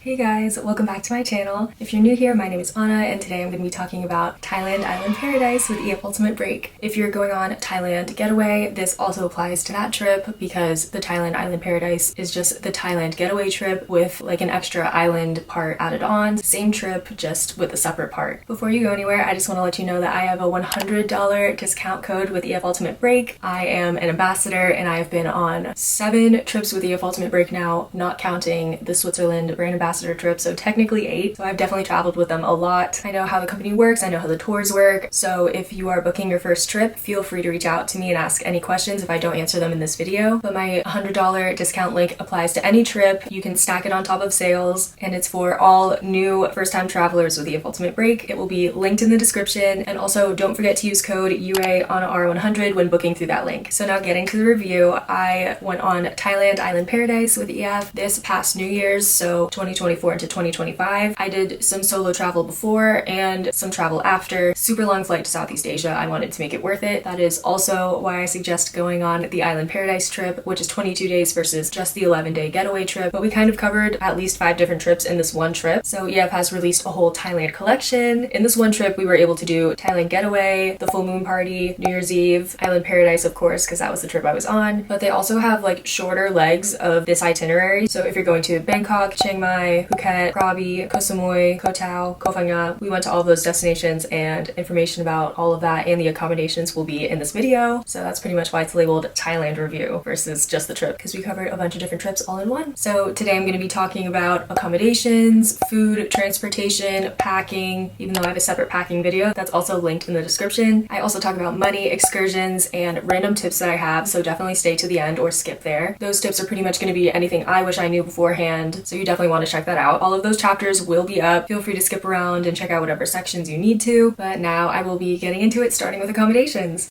Hey guys, welcome back to my channel. If you're new here, my name is Anna and today I'm going to be talking about Thailand Island Paradise with EF Ultimate Break. If you're going on Thailand Getaway, this also applies to that trip because the Thailand Island Paradise is just the Thailand Getaway trip with like an extra island part added on. Same trip, just with a separate part. Before you go anywhere, I just want to let you know that I have a $100 discount code with EF Ultimate Break. I am an ambassador and I have been on 7 trips with EF Ultimate Break now, not counting the Switzerland brand ambassador trip, so technically 8. So I've definitely traveled with them a lot. I know how the company works, I know how the tours work, so if you are booking your first trip, feel free to reach out to me and ask any questions if I don't answer them in this video. But my $100 discount link applies to any trip. You can stack it on top of sales, and it's for all new first-time travelers with EF Ultimate Break. It will be linked in the description, and also don't forget to use code UAANNAR100 when booking through that link. So now getting to the review, I went on Thailand Island Paradise with EF this past New Year's, so 2024 into 2025. I did some solo travel before and some travel after. Super long flight to Southeast Asia. I wanted to make it worth it. That is also why I suggest going on the Island Paradise trip, which is 22 days versus just the 11-day getaway trip. But we kind of covered at least 5 different trips in this one trip. So EF has released a whole Thailand collection. In this one trip, we were able to do Thailand Getaway, the full moon party, New Year's Eve, Island Paradise, of course, because that was the trip I was on. But they also have like shorter legs of this itinerary. So if you're going to Bangkok, Chiang Mai, Phuket, Krabi, Koh Samui, Koh Tao, Koh Phangan. We went to all of those destinations, and information about all of that and the accommodations will be in this video. So that's pretty much why it's labeled Thailand review versus just the trip, because we covered a bunch of different trips all in one. So today I'm going to be talking about accommodations, food, transportation, packing, even though I have a separate packing video that's also linked in the description. I also talk about money, excursions, and random tips that I have, so definitely stay to the end or skip there. Those tips are pretty much going to be anything I wish I knew beforehand, so you definitely want to check that out. All of those chapters will be up. Feel free to skip around and check out whatever sections you need to, but now I will be getting into it, starting with accommodations.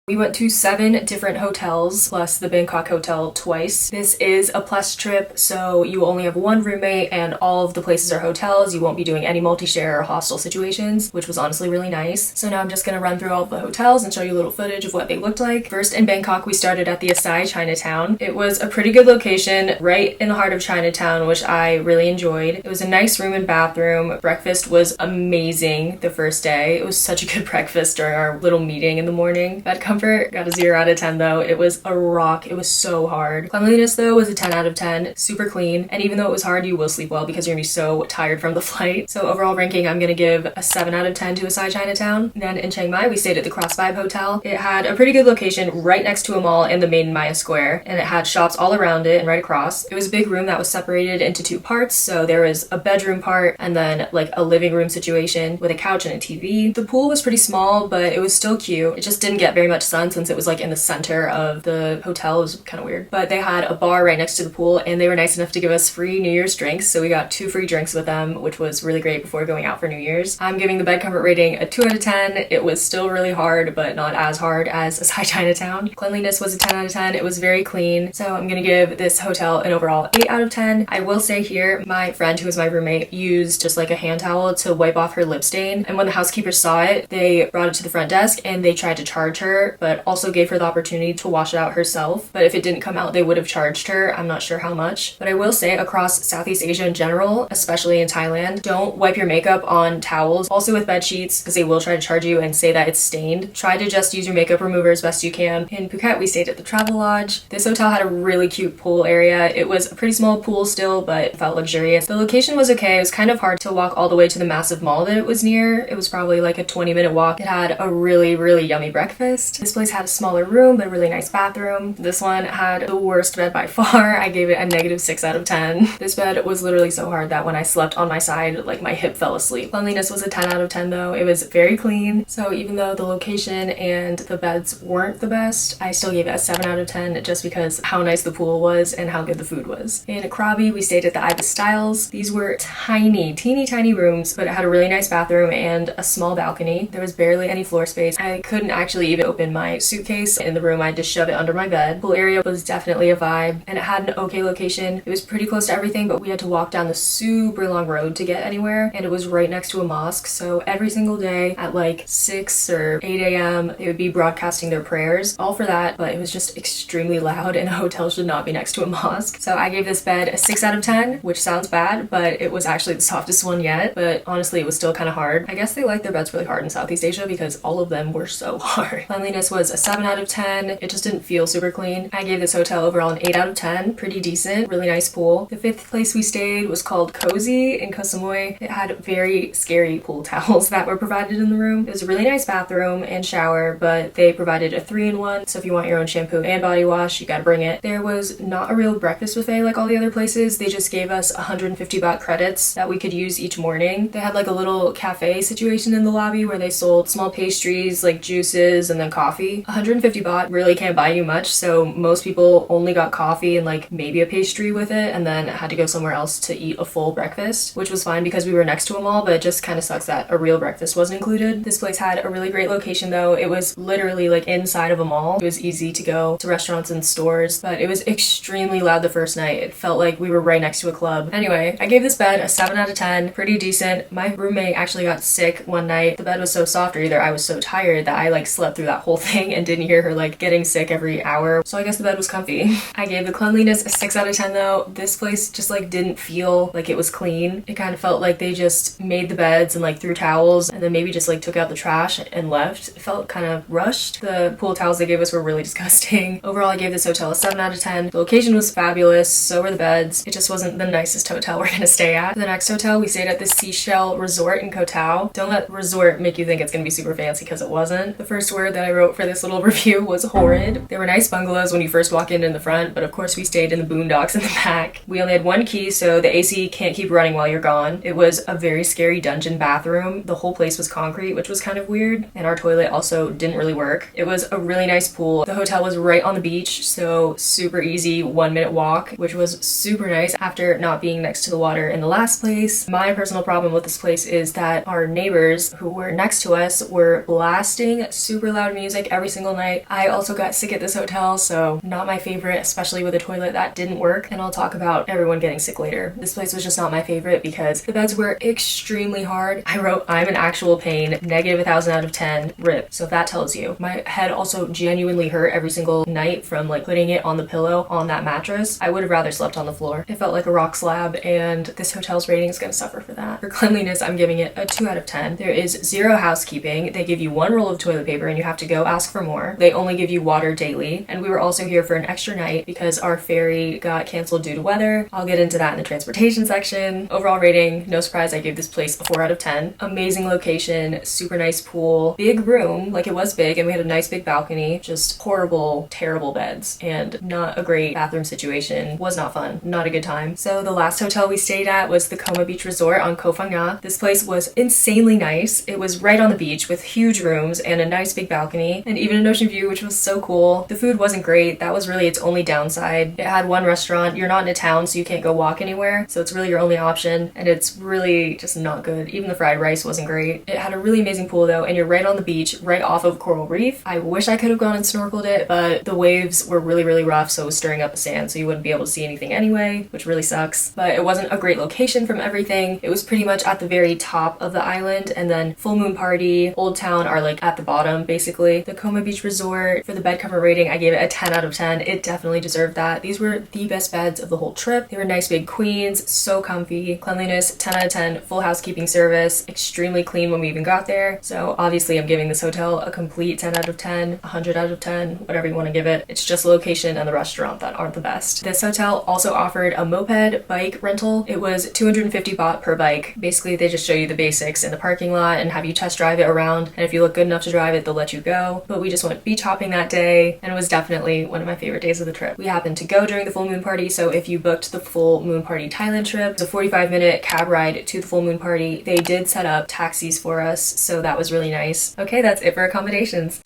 We went to 7 different hotels, plus the Bangkok hotel twice. This is a plus trip, so you only have 1 roommate and all of the places are hotels. You won't be doing any multi-share or hostel situations, which was honestly really nice. So now I'm just gonna run through all of the hotels and show you a little footage of what they looked like. First, in Bangkok, we started at the Asai Chinatown. It was a pretty good location, right in the heart of Chinatown, which I really enjoyed. It was a nice room and bathroom. Breakfast was amazing the first day. It was such a good breakfast during our little meeting in the morning. Bed comfort got a 0 out of 10 though. It was a rock. It was so hard. Cleanliness though was a 10 out of 10. Super clean. And even though it was hard, you will sleep well because you're gonna be so tired from the flight. So overall ranking, I'm gonna give a 7 out of 10 to Asai Chinatown. Then in Chiang Mai, we stayed at the Cross Vibe Hotel. It had a pretty good location right next to a mall in the main Maya Square, and it had shops all around it and right across. It was a big room that was separated into 2 parts. So there was a bedroom part and then like a living room situation with a couch and a TV. The pool was pretty small, but it was still cute. It just didn't get very much sun since it was like in the center of the hotel. It was kind of weird. But they had a bar right next to the pool, and they were nice enough to give us free New Year's drinks. So we got 2 free drinks with them, which was really great before going out for New Year's. I'm giving the bed comfort rating a 2 out of 10. It was still really hard, but not as hard as Asai Chinatown. Cleanliness was a 10 out of 10. It was very clean. So I'm gonna give this hotel an overall 8 out of 10. I will say here, my friend who was my roommate used just like a hand towel to wipe off her lip stain. And when the housekeepers saw it, they brought it to the front desk and they tried to charge her, but also gave her the opportunity to wash it out herself. But if it didn't come out, they would have charged her. I'm not sure how much. But I will say across Southeast Asia in general, especially in Thailand, don't wipe your makeup on towels. Also with bed sheets, because they will try to charge you and say that it's stained. Try to just use your makeup remover as best you can. In Phuket, we stayed at the Travel Lodge. This hotel had a really cute pool area. It was a pretty small pool still, but it felt luxurious. The location was okay. It was kind of hard to walk all the way to the massive mall that it was near. It was probably like a 20-minute walk. It had a really, really yummy breakfast. This place had a smaller room, but a really nice bathroom. This one had the worst bed by far. I gave it a negative 6 out of 10. This bed was literally so hard that when I slept on my side, like my hip fell asleep. Cleanliness was a 10 out of 10 though. It was very clean. So even though the location and the beds weren't the best, I still gave it a 7 out of 10 just because how nice the pool was and how good the food was. In Krabi, we stayed at the Ibis Styles. These were tiny, teeny tiny rooms, but it had a really nice bathroom and a small balcony. There was barely any floor space. I couldn't actually even open in my suitcase. In the room, I had to shove it under my bed. Pool area was definitely a vibe, and it had an okay location. It was pretty close to everything, but we had to walk down the super long road to get anywhere, and it was right next to a mosque. So every single day at like 6 or 8 a.m. they would be broadcasting their prayers, all for that, but it was just extremely loud, and a hotel should not be next to a mosque. So I gave this bed a 6 out of 10, which sounds bad, but it was actually the softest one yet. But honestly, it was still kind of hard. I guess they like their beds really hard in Southeast Asia because all of them were so hard. Cleanliness was a 7 out of 10. It just didn't feel super clean. I gave this hotel overall an 8 out of 10. Pretty decent, really nice pool. The 5th place we stayed was called Cozy in Koh Samui. It had very scary pool towels that were provided in the room. It was a really nice bathroom and shower, but they provided a 3-in-1. So if you want your own shampoo and body wash, you gotta bring it. There was not a real breakfast buffet like all the other places. They just gave us 150 baht credits that we could use each morning. They had like a little cafe situation in the lobby where they sold small pastries like juices and then coffee. 150 baht really can't buy you much, so most people only got coffee and like maybe a pastry with it, and then had to go somewhere else to eat a full breakfast, which was fine because we were next to a mall, but it just kind of sucks that a real breakfast wasn't included. This place had a really great location though. It was literally like inside of a mall. It was easy to go to restaurants and stores, but it was extremely loud the first night. It felt like we were right next to a club. Anyway, I gave this bed a 7 out of 10. Pretty decent. My roommate actually got sick one night. The bed was so soft, or either I was so tired that I like slept through that whole thing and didn't hear her like getting sick every hour. So I guess the bed was comfy. I gave the cleanliness a 6 out of 10 though. This place just like didn't feel like it was clean. It kind of felt like they just made the beds and like threw towels and then maybe just like took out the trash and left. It felt kind of rushed. The pool towels they gave us were really disgusting. Overall, I gave this hotel a 7 out of 10. The location was fabulous, so were the beds. It just wasn't the nicest hotel we're gonna stay at. The next hotel, we stayed at the Seashell Resort in Koh Tao. Don't let resort make you think it's gonna be super fancy because it wasn't. The first word that I wrote for this little review was horrid. There were nice bungalows when you first walk in the front, but of course we stayed in the boondocks in the back. We only had one key, so the AC can't keep running while you're gone. It was a very scary dungeon bathroom. The whole place was concrete, which was kind of weird, and our toilet also didn't really work. It was a really nice pool. The hotel was right on the beach, so super easy 1-minute walk, which was super nice after not being next to the water in the last place. My personal problem with this place is that our neighbors who were next to us were blasting super loud music every single night. I also got sick at this hotel, so not my favorite, especially with a toilet that didn't work, and I'll talk about everyone getting sick later. This place was just not my favorite because the beds were extremely hard. I wrote, I'm an actual pain, -1,000 out of 10, rip. So if that tells you. My head also genuinely hurt every single night from like putting it on the pillow on that mattress. I would have rather slept on the floor. It felt like a rock slab, and this hotel's rating is going to suffer for that. For cleanliness, I'm giving it a 2 out of 10. There is zero housekeeping. They give you 1 roll of toilet paper and you have to go ask for more. They only give you water daily, and we were also here for an extra night because our ferry got canceled due to weather. I'll get into that in the transportation section. Overall rating, no surprise, I gave this place a 4 out of 10. Amazing location, super nice pool, big room, like it was big, and we had a nice big balcony. Just horrible, terrible beds, and not a great bathroom situation. Was not fun, not a good time. So the last hotel we stayed at was the Coma Beach Resort on Koh Phangan. This place was insanely nice. It was right on the beach with huge rooms and a nice big balcony and even an ocean view, which was so cool. The food wasn't great. That was really its only downside. It had one restaurant. You're not in a town, so you can't go walk anywhere, so it's really your only option, and it's really just not good. Even the fried rice wasn't great. It had a really amazing pool though, and you're right on the beach, right off of Coral Reef. I wish I could have gone and snorkeled it, but the waves were really rough, so it was stirring up the sand, so you wouldn't be able to see anything anyway, which really sucks. But it wasn't a great location from everything. It was pretty much at the very top of the island, and then Full Moon Party, Old Town are like at the bottom basically. The Coma Beach Resort, for the bed cover rating, I gave it a 10 out of 10. It definitely deserved that. These were the best beds of the whole trip. They were nice big queens, so comfy. Cleanliness, 10 out of 10. Full housekeeping service, extremely clean when we even got there. So obviously I'm giving this hotel a complete 10 out of 10, 100 out of 10, whatever you want to give it. It's just the location and the restaurant that aren't the best. This hotel also offered a moped bike rental. It was 250 baht per bike. Basically they just show you the basics in the parking lot and have you test drive it around, and if you look good enough to drive it, they'll let you go. But we just went beach hopping that day, and it was definitely one of my favorite days of the trip. We happened to go during the full moon party, so if you booked the full moon party Thailand trip, it's a 45-minute cab ride to the full moon party. They did set up taxis for us, so that was really nice. Okay, that's it for accommodations.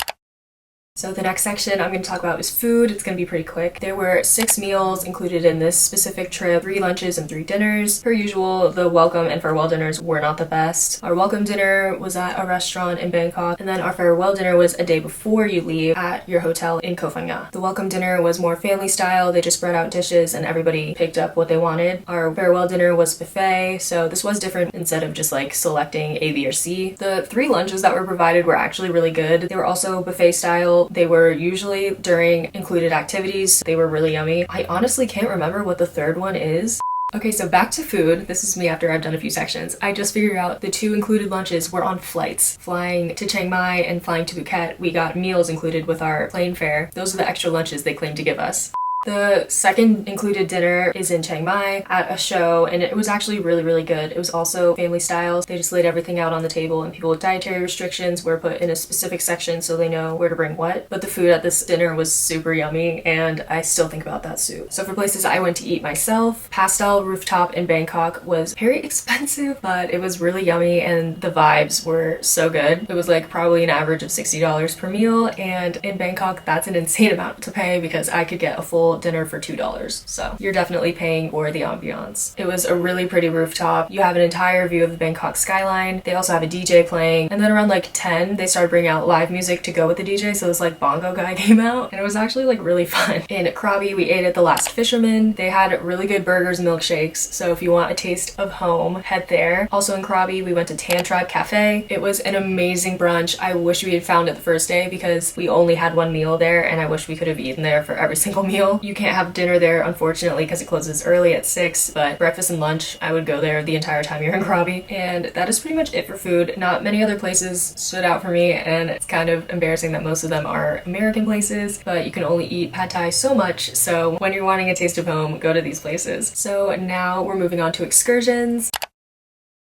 So the next section I'm going to talk about is food. It's going to be pretty quick. There were 6 meals included in this specific trip, 3 lunches and 3 dinners. Per usual, the welcome and farewell dinners were not the best. Our welcome dinner was at a restaurant in Bangkok, and then our farewell dinner was a day before you leave at your hotel in Koh Phangan. The welcome dinner was more family style. They just spread out dishes and everybody picked up what they wanted. Our farewell dinner was buffet, so this was different instead of just like selecting A, B, or C. The 3 lunches that were provided were actually really good. They were also buffet style. They were usually during included activities. They were really yummy. I honestly can't remember what the 3rd one is. Okay, so back to food. This is me after I've done a few sections. I just figured out the 2 included lunches were on flights. Flying to Chiang Mai and flying to Phuket, we got meals included with our plane fare. Those are the extra lunches they claimed to give us. The 2nd included dinner is in Chiang Mai at a show, and it was actually really good. It was also family style. They just laid everything out on the table, and people with dietary restrictions were put in a specific section so they know where to bring what. But the food at this dinner was super yummy, and I still think about that soup. So for places I went to eat myself, Pastel Rooftop in Bangkok was very expensive, but it was really yummy, and the vibes were so good. It was like probably an average of $60 per meal, and in Bangkok that's an insane amount to pay because I could get a full dinner for $2. So you're definitely paying for the ambiance. It was a really pretty rooftop. You have an entire view of the Bangkok skyline. They also have a DJ playing, and then around like 10 they started bringing out live music to go with the DJ, so this like bongo guy came out, and it was actually like really fun. In Krabi we ate at The Last Fisherman. They had really good burgers and milkshakes, so if you want a taste of home, head there. Also in Krabi we went to Tan Tribe Cafe. It was an amazing brunch. I wish we had found it the first day because we only had 1 meal there, and I wish we could have eaten there for every single meal. You can't have dinner there unfortunately because it closes early at 6, but breakfast and lunch I would go there the entire time you're in Krabi. And that is pretty much it for food. Not many other places stood out for me, and it's kind of embarrassing that most of them are American places, but you can only eat pad thai so much, so when you're wanting a taste of home, go to these places. So now we're moving on to excursions.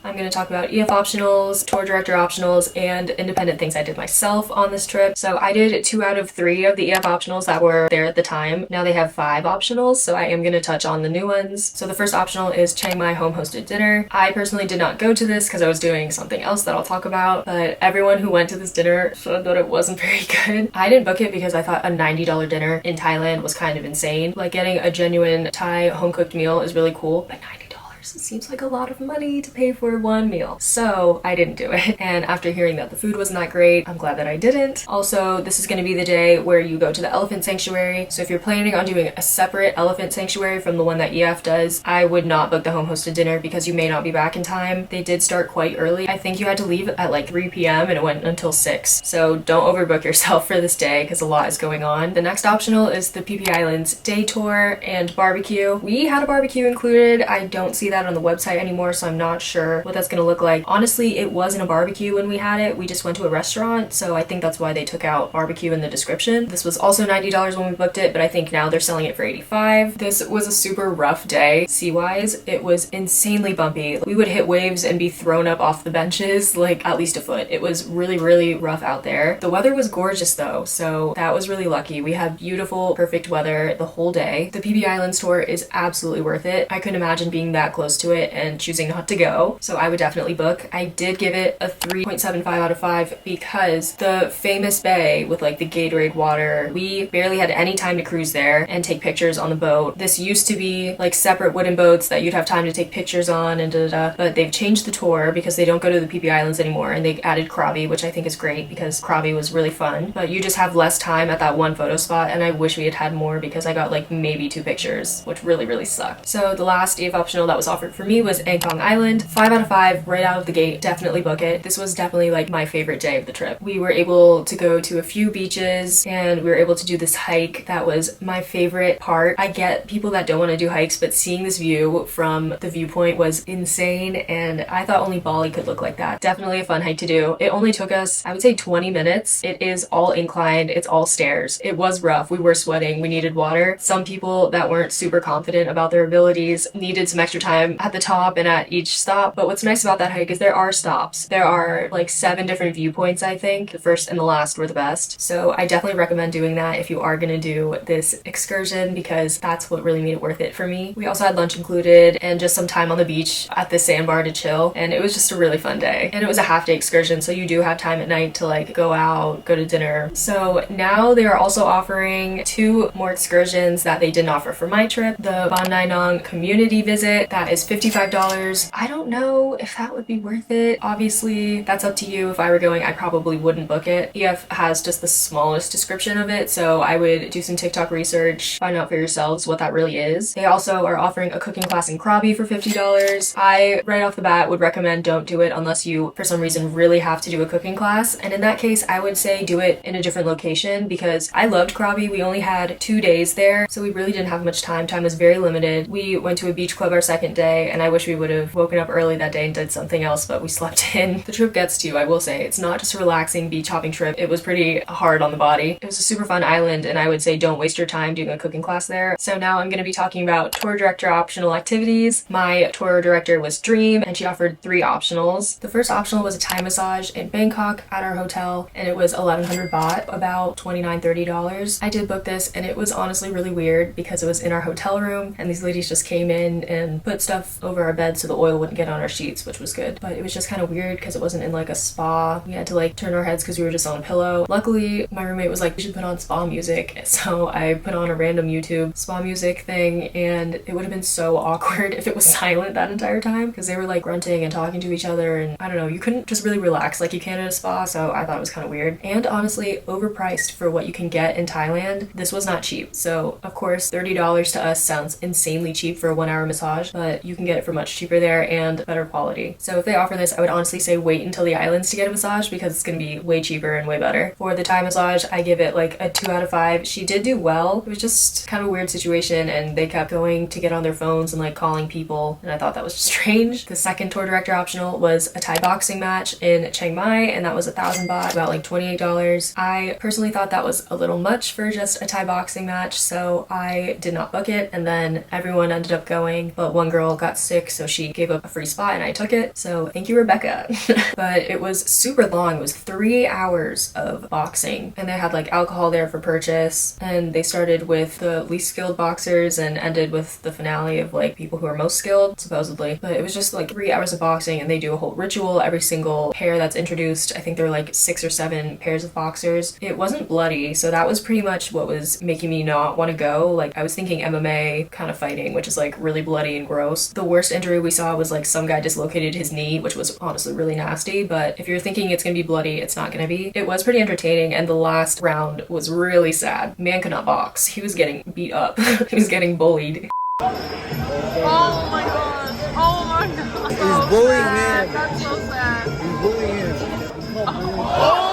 I'm going to talk about EF optionals, tour director optionals, and independent things I did myself on this trip. So I did 2 out of 3 of the EF optionals that were there at the time. Now they have 5 optionals, so I am going to touch on the new ones. So the first optional is Chiang Mai home hosted dinner. I personally did not go to this because I was doing something else that I'll talk about, but everyone who went to this dinner said that it wasn't very good. I didn't book it because I thought a $90 dinner in Thailand was kind of insane. Like getting a genuine Thai home cooked meal is really cool, but $90. It seems like a lot of money to pay for 1 meal. So I didn't do it. And after hearing that the food wasn't that great, I'm glad that I didn't. Also, this is going to be the day where you go to the elephant sanctuary. So if you're planning on doing a separate elephant sanctuary from the one that EF does, I would not book the home hosted dinner because you may not be back in time. They did start quite early. I think you had to leave at like 3 p.m. and it went until 6. So don't overbook yourself for this day because a lot is going on. The next optional is the Phi Phi Islands day tour and barbecue. We had a barbecue included. I don't see that on the website anymore, so I'm not sure what that's gonna look like. Honestly, it wasn't a barbecue when we had it. We just went to a restaurant, so I think that's why they took out barbecue in the description. This was also $90 when we booked it, but I think now they're selling it for $85. This was a super rough day sea-wise. It was insanely bumpy. We would hit waves and be thrown up off the benches like at least a foot. It was really rough out there. The weather was gorgeous though, so that was really lucky. We had beautiful, perfect weather the whole day. The Phi Phi Islands tour is absolutely worth it. I couldn't imagine being that close to it and choosing not to go, so I would definitely book. I did give it a 3.75 out of 5 because the famous bay with like the Gatorade water, we barely had any time to cruise there and take pictures on the boat. This used to be like separate wooden boats that you'd have time to take pictures on and but they've changed the tour because they don't go to the Phi Phi Islands anymore, and they added Krabi, which I think is great because Krabi was really fun, but you just have less time at that one photo spot, and I wish we had had more because I got like maybe 2 pictures, which really sucked. So the last EF optional that was offered for me was Angkong Island. 5 out of 5 right out of the gate. Definitely book it. This was definitely like my favorite day of the trip. We were able to go to a few beaches and we were able to do this hike. That was my favorite part. I get people that don't want to do hikes, but seeing this view from the viewpoint was insane, and I thought only Bali could look like that. Definitely a fun hike to do. It only took us, I would say, 20 minutes. It is all inclined. It's all stairs. It was rough. We were sweating. We needed water. Some people that weren't super confident about their abilities needed some extra time time at the top and at each stop. But what's nice about that hike is there are stops. There are like 7 different viewpoints, I think. The first and the last were the best. So I definitely recommend doing that if you are gonna do this excursion, because that's what really made it worth it for me. We also had lunch included and just some time on the beach at the sandbar to chill, and it was just a really fun day. And it was a half-day excursion, so you do have time at night to like go out, go to dinner. So now they are also offering 2 more excursions that they didn't offer for my trip. The Ban Nai Nong community visit, that is $55. I don't know if that would be worth it. Obviously, that's up to you. If I were going, I probably wouldn't book it. EF has just the smallest description of it, so I would do some TikTok research, find out for yourselves what that really is. They also are offering a cooking class in Krabi for $50. I, right off the bat, would recommend don't do it unless you, for some reason, really have to do a cooking class. And in that case, I would say do it in a different location, because I loved Krabi. We only had 2 days there, so we really didn't have much time. Time was very limited. We went to a beach club our second day, and I wish we would have woken up early that day and did something else, but we slept in. The trip gets to you, I will say. It's not just a relaxing beach hopping trip. It was pretty hard on the body. It was a super fun island, and I would say don't waste your time doing a cooking class there. So now I'm going to be talking about tour director optional activities. My tour director was Dream, and she offered 3 optionals. The first optional was a Thai massage in Bangkok at our hotel, and it was 1100 baht, about $29-30. I did book this, and it was honestly really weird because it was in our hotel room, and these ladies just came in and put stuff over our bed so the oil wouldn't get on our sheets, which was good. But it was just kind of weird because it wasn't in like a spa. We had to like turn our heads because we were just on a pillow. Luckily, my roommate was like, "You should put on spa music." So I put on a random YouTube spa music thing, and it would have been so awkward if it was silent that entire time, because they were like grunting and talking to each other, and I don't know, you couldn't just really relax like you can at a spa, so I thought it was kind of weird. And honestly, overpriced for what you can get in Thailand. This was not cheap. So of course, $30 to us sounds insanely cheap for a 1-hour massage, but you can get it for much cheaper there and better quality. So if they offer this, I would honestly say wait until the islands to get a massage, because it's gonna be way cheaper and way better. For the Thai massage, I give it like a 2 out of 5. She did do well. It was just kind of a weird situation, and they kept going to get on their phones and like calling people, and I thought that was strange. The second tour director optional was a Thai boxing match in Chiang Mai, and that was 1,000 baht, about like $28. I personally thought that was a little much for just a Thai boxing match, so I did not book it, and then everyone ended up going, but one girl got sick, so she gave up a free spot and I took it, so thank you, Rebecca. But it was super long. It was 3 hours of boxing, and they had like alcohol there for purchase, and they started with the least skilled boxers and ended with the finale of like people who are most skilled, supposedly. But it was just like 3 hours of boxing, and they do a whole ritual every single pair that's introduced. I think there were like 6 or 7 pairs of boxers. It wasn't bloody, so that was pretty much what was making me not want to go. Like, I was thinking MMA kind of fighting, which is like really bloody and gross. The worst injury we saw was like some guy dislocated his knee, which was honestly really nasty. But if you're thinking it's gonna be bloody, it's not gonna be. It was pretty entertaining, and the last round was really sad. Man could not box. He was getting beat up. He was getting bullied. Oh my gosh. Oh my god. He's bullying him. That's so sad. He's bullying him. Oh.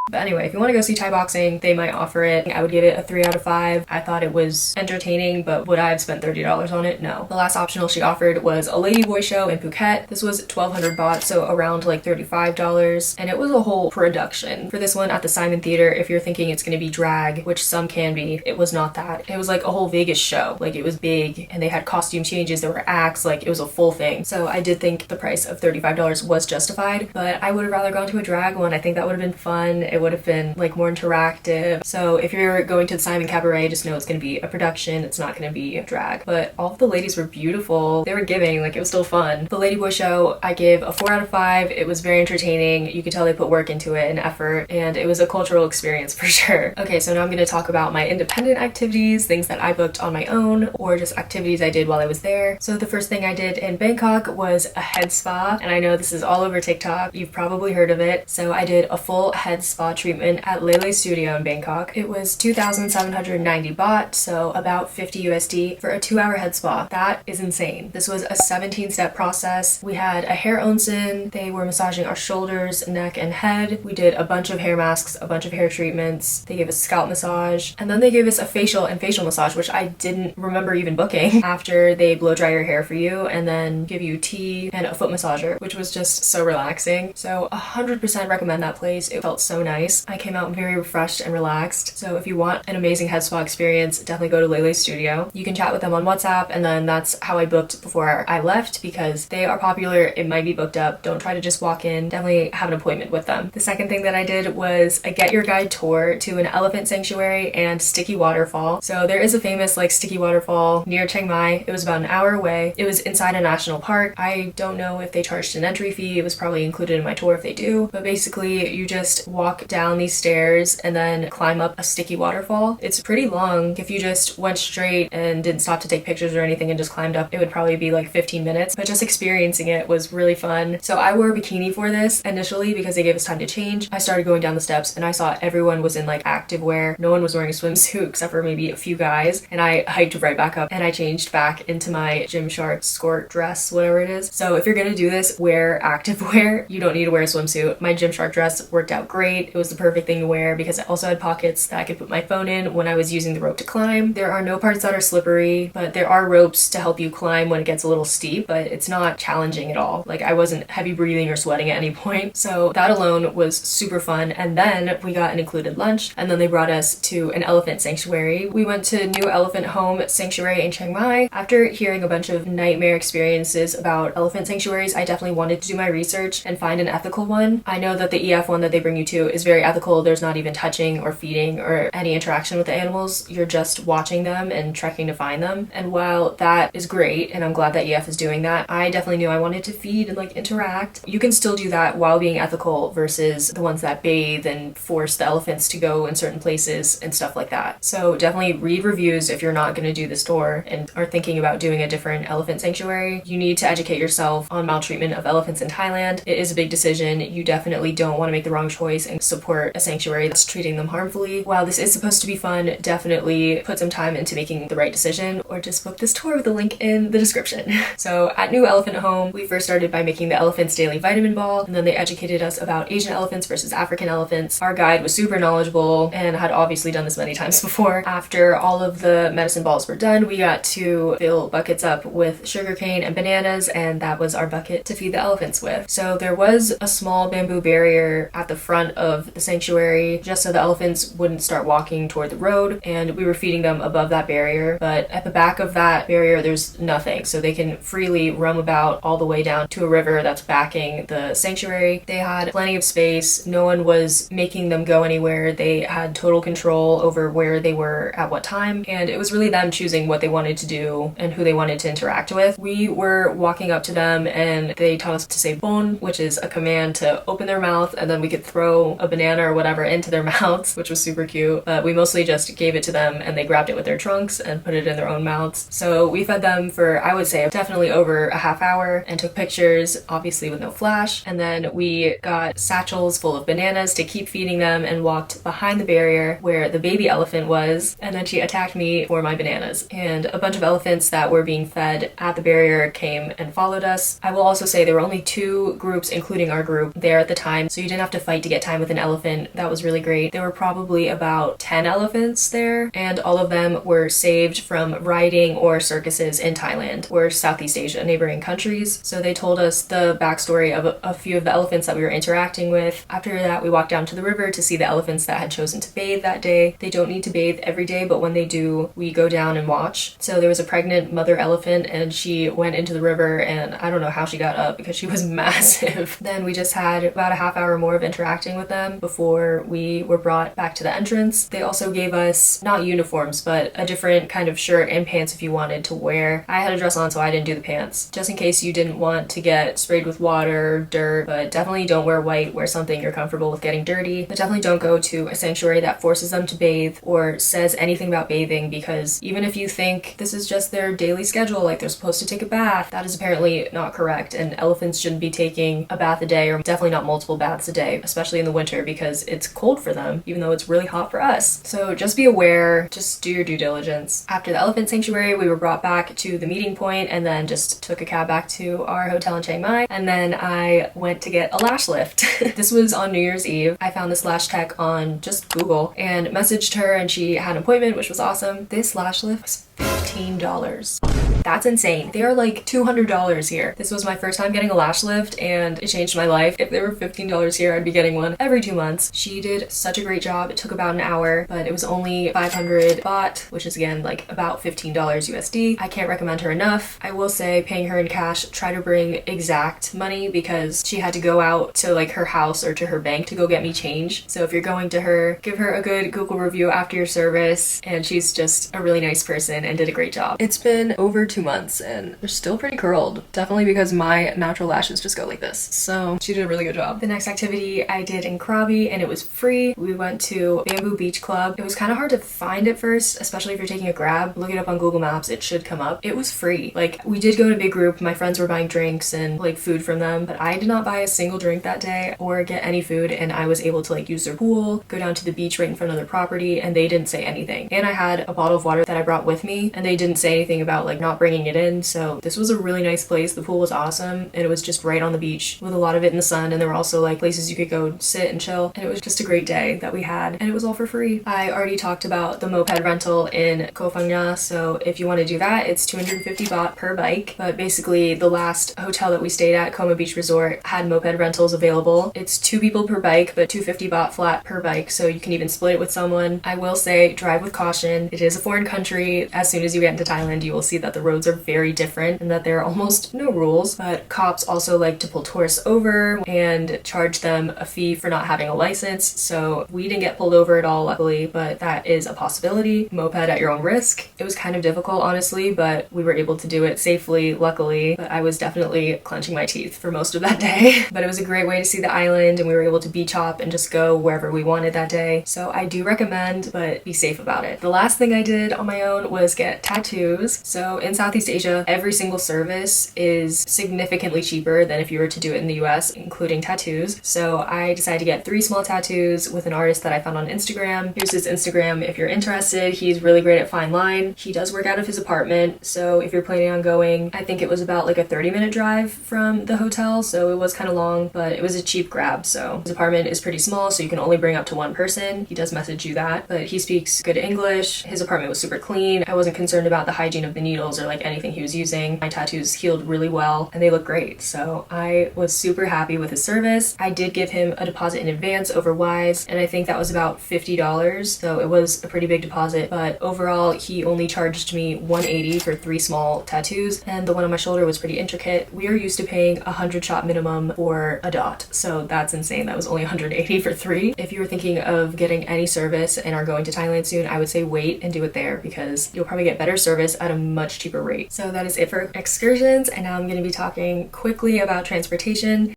But anyway, if you want to go see Thai boxing, they might offer it. I would give it a 3 out of 5. I thought it was entertaining, but would I have spent $30 on it? No. The last optional she offered was a ladyboy show in Phuket. This was 1,200 baht, so around like $35, and it was a whole production. For this one at the Simon Theater, if you're thinking it's going to be drag, which some can be, it was not that. It was like a whole Vegas show. Like, it was big, and they had costume changes, there were acts, like it was a full thing. So I did think the price of $35 was justified, but I would have rather gone to a drag one. I think that would have been fun. It would have been like more interactive. So if you're going to the Simon Cabaret, just know it's going to be a production. It's not going to be a drag. But all of the ladies were beautiful. They were giving, like, it was still fun. The Ladyboy show, I gave a 4 out of 5. It was very entertaining. You could tell they put work into it and effort, and it was a cultural experience for sure. Okay, so now I'm going to talk about my independent activities, things that I booked on my own, or just activities I did while I was there. So the first thing I did in Bangkok was a head spa, and I know this is all over TikTok. You've probably heard of it. So I did a full head spa treatment at Lele Studio in Bangkok. It was 2,790 baht, so about 50 USD for a 2-hour head spa. That is insane. This was a 17-step process. We had a hair onsen. They were massaging our shoulders, neck, and head. We did a bunch of hair masks, a bunch of hair treatments. They gave us scalp massage, and then they gave us a facial and facial massage, which I didn't remember even booking, after they blow dry your hair for you and then give you tea and a foot massager, which was just so relaxing. So 100% recommend that place. It felt so nice. nice. I came out very refreshed and relaxed. So if you want an amazing head spa experience, definitely go to Lele's studio. You can chat with them on WhatsApp, and then that's how I booked before I left because they are popular. It might be booked up. Don't try to just walk in. Definitely have an appointment with them. The second thing that I did was a get your guide tour to an elephant sanctuary and sticky waterfall. So there is a famous like sticky waterfall near Chiang Mai. It was about an hour away. It was inside a national park. I don't know if they charged an entry fee. It was probably included in my tour if they do, but basically you just walk down these stairs and then climb up a sticky waterfall. It's pretty long. If you just went straight and didn't stop to take pictures or anything and just climbed up, it would probably be like 15 minutes, but just experiencing it was really fun. So I wore a bikini for this initially because they gave us time to change. I started going down the steps and I saw everyone was in like active wear. No one was wearing a swimsuit except for maybe a few guys, and I hiked right back up and I changed back into my Gymshark skirt dress, whatever it is. So if you're gonna do this, wear active wear. You don't need to wear a swimsuit. My Gymshark dress worked out great. It was the perfect thing to wear because it also had pockets that I could put my phone in when I was using the rope to climb. There are no parts that are slippery, but there are ropes to help you climb when it gets a little steep, but it's not challenging at all. Like I wasn't heavy breathing or sweating at any point. So that alone was super fun. And then we got an included lunch, and then they brought us to an elephant sanctuary. We went to New Elephant Home Sanctuary in Chiang Mai. After hearing a bunch of nightmare experiences about elephant sanctuaries, I definitely wanted to do my research and find an ethical one. I know that the EF one that they bring you to is very ethical. There's not even touching or feeding or any interaction with the animals. You're just watching them and trekking to find them. And while that is great, and I'm glad that EF is doing that, I definitely knew I wanted to feed and like interact. You can still do that while being ethical versus the ones that bathe and force the elephants to go in certain places and stuff like that. So definitely read reviews if you're not going to do this tour and are thinking about doing a different elephant sanctuary. You need to educate yourself on maltreatment of elephants in Thailand. It is a big decision. You definitely don't want to make the wrong choice and support a sanctuary that's treating them harmfully. While this is supposed to be fun, definitely put some time into making the right decision, or just book this tour with the link in the description. So at New Elephant Home, we first started by making the elephant's daily vitamin ball, and then they educated us about Asian elephants versus African elephants. Our guide was super knowledgeable and had obviously done this many times before. After all of the medicine balls were done, we got to fill buckets up with sugarcane and bananas, and that was our bucket to feed the elephants with. So there was a small bamboo barrier at the front of the sanctuary just so the elephants wouldn't start walking toward the road, and we were feeding them above that barrier. But at the back of that barrier there's nothing, so they can freely roam about all the way down to a river that's backing the sanctuary. They had plenty of space. No one was making them go anywhere. They had total control over where they were at what time, and it was really them choosing what they wanted to do and who they wanted to interact with. We were walking up to them and they taught us to say bon, which is a command to open their mouth, and then we could throw a banana or whatever into their mouths, which was super cute. But we mostly just gave it to them and they grabbed it with their trunks and put it in their own mouths. So we fed them for, I would say, definitely over a half hour and took pictures, obviously with no flash. And then we got satchels full of bananas to keep feeding them and walked behind the barrier where the baby elephant was, and then she attacked me for my bananas. And a bunch of elephants that were being fed at the barrier came and followed us. I will also say there were only 2 groups, including our group, there at the time, so you didn't have to fight to get time with an elephant. That was really great. There were probably about 10 elephants there, and all of them were saved from riding or circuses in Thailand or Southeast Asia, neighboring countries. So they told us the backstory of a few of the elephants that we were interacting with. After that, we walked down to the river to see the elephants that had chosen to bathe that day. They don't need to bathe every day, but when they do, we go down and watch. So there was a pregnant mother elephant and she went into the river, and I don't know how she got up because she was massive. Then we just had about a half hour more of interacting with them before we were brought back to the entrance. They also gave us not uniforms, but a different kind of shirt and pants if you wanted to wear. I had a dress on, so I didn't do the pants, just in case you didn't want to get sprayed with water, dirt. But definitely don't wear white. Wear something you're comfortable with getting dirty. But definitely don't go to a sanctuary that forces them to bathe or says anything about bathing, because even if you think this is just their daily schedule, like they're supposed to take a bath, that is apparently not correct, and elephants shouldn't be taking a bath a day, or definitely not multiple baths a day, especially in the winter because it's cold for them, even though it's really hot for us. So just be aware, just do your due diligence. After the elephant sanctuary, we were brought back to the meeting point and then just took a cab back to our hotel in Chiang Mai, and then I went to get a lash lift. This was on New Year's Eve. I found this lash tech on just Google and messaged her, and she had an appointment, which was awesome. This lash lift was $15. That's insane. They are like $200 here. This was my first time getting a lash lift and it changed my life. If they were $15 here, I'd be getting one every 2 months. She did such a great job. It took about an hour, but it was only 500 baht, which is again like about $15 USD. I can't recommend her enough. I will say paying her in cash, try to bring exact money because she had to go out to like her house or to her bank to go get me change. So if you're going to her, give her a good Google review after your service, and she's just a really nice person and did a great job. It's been over 2 months and they're still pretty curled. Definitely because my natural lashes just go like this. So she did a really good job. The next activity I did in Krabi and it was free. We went to Bamboo Beach Club. It was kind of hard to find at first, especially if you're taking a Grab. Look it up on Google Maps, it should come up. It was free. Like, we did go in a big group. My friends were buying drinks and like food from them, but I did not buy a single drink that day or get any food, and I was able to like use their pool, go down to the beach right in front of their property, and they didn't say anything. And I had a bottle of water that I brought with me and they didn't say anything about like not bringing it in. So this was a really nice place. The pool was awesome and it was just right on the beach with a lot of it in the sun, and there were also like places you could go sit and chill, and it was just a great day that we had, and it was all for free. I already talked about the moped rental in Koh Phangan, so if you want to do that, it's 250 baht per bike. But basically the last hotel that we stayed at, Koma Beach Resort, had moped rentals available. It's 2 people per bike, but 250 baht flat per bike, so you can even split it with someone. I will say drive with caution. It is a foreign country. As soon as you get into Thailand, you will see that the roads are very different and that there are almost no rules, but cops also like to pull tourists over and charge them a fee for not having a license. So we didn't get pulled over at all, luckily, but that is a possibility. Moped at your own risk. It was kind of difficult, honestly, but we were able to do it safely, luckily. But I was definitely clenching my teeth for most of that day. But it was a great way to see the island, and we were able to beach hop and just go wherever we wanted that day. So I do recommend, but be safe about it. The last thing I did on my own was get tattoos. So in Southeast Asia, every single service is significantly cheaper than if you were to do it in the US, including tattoos. So I decided to get 3 small tattoos with an artist that I found on Instagram. Here's his Instagram if you're interested. He's really great at fine line. He does work out of his apartment, so if you're planning on going, I think it was about like a 30-minute drive from the hotel, so it was kind of long, but it was a cheap grab. So his apartment is pretty small, so you can only bring up to 1 person. He does message you that, but he speaks good English. His apartment was super clean. I wasn't concerned about the hygiene of the needles or like anything he was using. My tattoos healed really well and they look great, so I was super happy with his service. I did give him a deposit in advance over Wise, and I think that was about $50, so it was a pretty big deposit, but overall he only charged me $180 for 3 small tattoos, and the one on my shoulder was pretty intricate. We are used to paying 100 shot minimum for a dot, so that's insane. That was only $180 for 3. If you were thinking of getting any service and are going to Thailand soon, I would say wait and do it there because you'll probably get better service at a much cheaper rate. So that is it for excursions, and now I'm going to be talking quickly about transportation.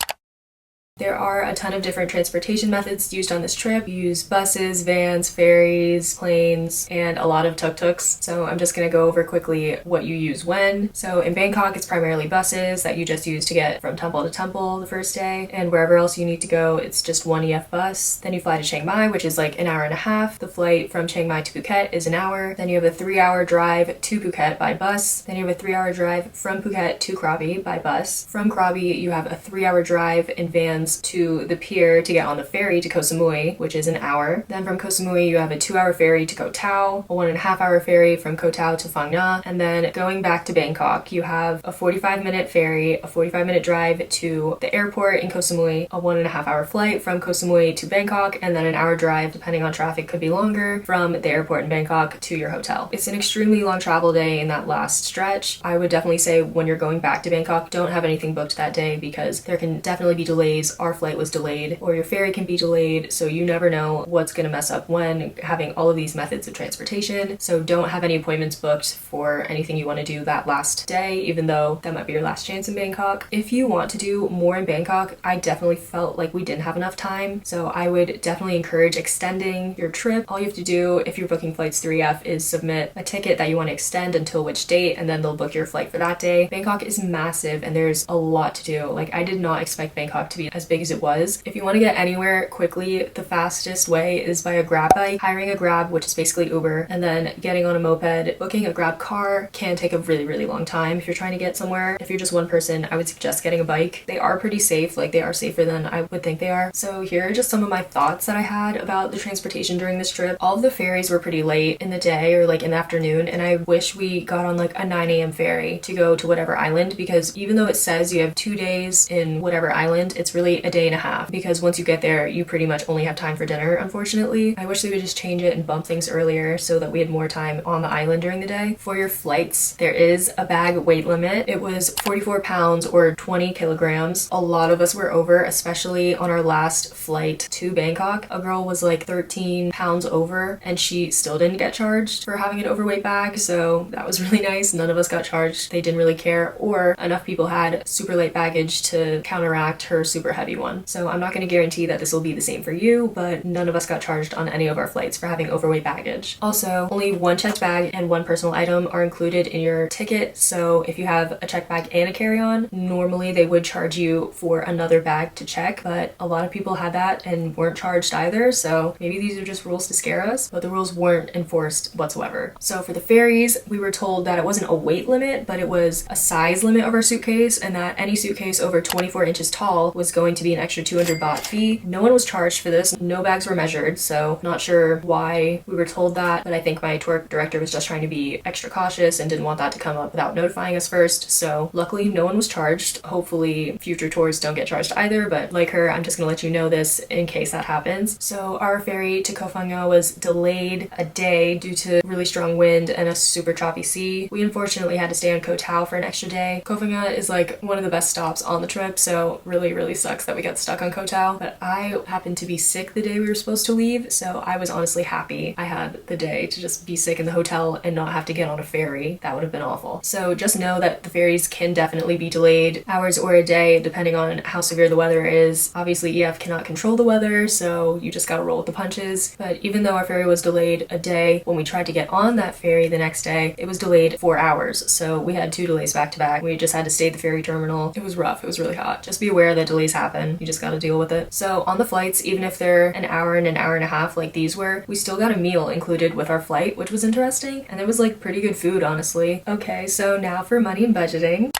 There are a ton of different transportation methods used on this trip. You use buses, vans, ferries, planes, and a lot of tuk-tuks. So I'm just gonna go over quickly what you use when. So in Bangkok, it's primarily buses that you just use to get from temple to temple the first day. And wherever else you need to go, it's just 1 EF bus. Then you fly to Chiang Mai, which is like an hour and a half. The flight from Chiang Mai to Phuket is an hour. Then you have a 3-hour drive to Phuket by bus. Then you have a 3-hour drive from Phuket to Krabi by bus. From Krabi, you have a 3-hour drive in vans to the pier to get on the ferry to Koh Samui, which is an hour. Then from Koh Samui, you have a 2-hour ferry to Koh Tao, a 1.5-hour ferry from Koh Tao to Phang Nga, and then going back to Bangkok, you have a 45-minute ferry, a 45-minute drive to the airport in Koh Samui, a 1.5-hour flight from Koh Samui to Bangkok, and then an hour drive, depending on traffic, could be longer, from the airport in Bangkok to your hotel. It's an extremely long travel day in that last stretch. I would definitely say when you're going back to Bangkok, don't have anything booked that day because there can definitely be delays. Our flight was delayed, or your ferry can be delayed, so you never know what's going to mess up when, having all of these methods of transportation. So don't have any appointments booked for anything you want to do that last day, even though that might be your last chance in Bangkok. If you want to do more in Bangkok, I definitely felt like we didn't have enough time, so I would definitely encourage extending your trip. All you have to do if you're booking flights 3F is submit a ticket that you want to extend until which date, and then they'll book your flight for that day. Bangkok is massive and there's a lot to do. Like, I did not expect Bangkok to be as big as it was. If you want to get anywhere quickly, the fastest way is by a grab bike, hiring a grab, which is basically Uber, and then getting on a moped. Booking a grab car can take a really long time if you're trying to get somewhere. If you're just one person, I would suggest getting a bike. They are pretty safe, like they are safer than I would think they are. So here are just some of my thoughts that I had about the transportation during this trip. All of the ferries were pretty late in the day or like in the afternoon, and I wish we got on like a 9 a.m. ferry to go to whatever island, because even though it says you have 2 days in whatever island, it's really a day and a half, because once you get there, you pretty much only have time for dinner, unfortunately. I wish they would just change it and bump things earlier so that we had more time on the island during the day. For your flights, there is a bag weight limit. It was 44 pounds or 20 kilograms. A lot of us were over, especially on our last flight to Bangkok. A girl was like 13 pounds over and she still didn't get charged for having an overweight bag, so that was really nice. None of us got charged. They didn't really care, or enough people had super light baggage to counteract her super heavy one. So I'm not going to guarantee that this will be the same for you, but none of us got charged on any of our flights for having overweight baggage. Also, only one checked bag and one personal item are included in your ticket, so if you have a checked bag and a carry-on, normally they would charge you for another bag to check, but a lot of people had that and weren't charged either, so maybe these are just rules to scare us, but the rules weren't enforced whatsoever. So for the ferries, we were told that it wasn't a weight limit, but it was a size limit of our suitcase, and that any suitcase over 24 inches tall was going to be an extra 200 baht fee. No one was charged for this. No bags were measured, so not sure why we were told that, but I think my tour director was just trying to be extra cautious and didn't want that to come up without notifying us first. So luckily no one was charged. Hopefully future tours don't get charged either, but like her, I'm just gonna let you know this in case that happens. So our ferry to Koh Phangan was delayed a day due to really strong wind and a super choppy sea. We unfortunately had to stay on Koh Tao for an extra day. Koh Phangan is like one of the best stops on the trip, so really sucks that we got stuck on Koh Tao. But I happened to be sick the day we were supposed to leave, so I was honestly happy I had the day to just be sick in the hotel and not have to get on a ferry. That would have been awful. So just know that the ferries can definitely be delayed hours or a day depending on how severe the weather is. Obviously EF cannot control the weather, so you just gotta roll with the punches. But even though our ferry was delayed a day, when we tried to get on that ferry the next day, it was delayed 4 hours. So we had 2 delays back to back. We just had to stay at the ferry terminal. It was rough. It was really hot. Just be aware that delays happen. You just gotta deal with it. So on the flights, even if they're an hour and a half like these were, we still got a meal included with our flight, which was interesting. And it was like pretty good food, honestly. Okay, so now for money and budgeting.